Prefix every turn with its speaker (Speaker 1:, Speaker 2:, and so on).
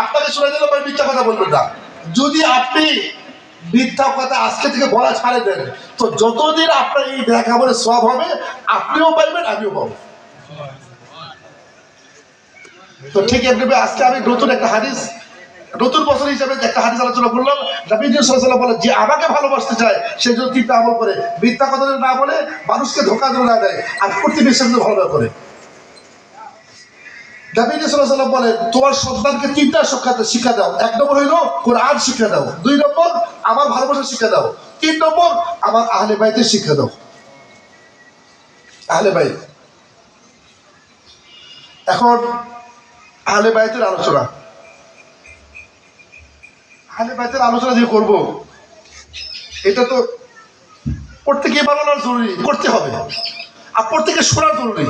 Speaker 1: আপনাকে শুনে দিলে ভাই মিথ্যা কথা বলবেন না। যদি আপনি মিথ্যা কথা আজকে থেকে বলা ছাড়ে দেন, তো যতদিন আপনার এই দেখা বলে সব হবে, আপনিও পাইবেন, আমিও পাবো। তো ঠিক এমনি আজকে আমি নতুন একটা হাদিস, নতুন বছর হিসাবে একটা হাদিস আলোচনা করলাম। নবী সাল্লাল্লাহু আলাইহি ওয়াসাল্লাম বলে, যে আমাকে ভালোবাসতে চায় সে যদি তিনটা আমল করে, মিথ্যা কথা না বলে, মানুষকে ধোঁকা দিয়ে না দেয়, আর প্রতিবেশীকে ভালোভাবে করে। নবী সাল্লাল্লাহু আলাইহি ওয়াসাল্লাম বলে, তোমার সন্তানকে তিনটা শিক্ষা দাও। এক নম্বর হইল কোরআন শিক্ষা দাও, দুই নম্বর আমার ভালোবাসা শিক্ষা দাও, তিন নম্বর আমার আহলে বাইতের শিক্ষা দাও। আহলে বাইত, এখন আহলে বাইতের আলোচনা, আহলে বাইতের আলোচনা যে করব, এটা তো প্রত্যেকে বানানোর জরুরি, করতে হবে, আর প্রত্যেকে শোনার জরুরি।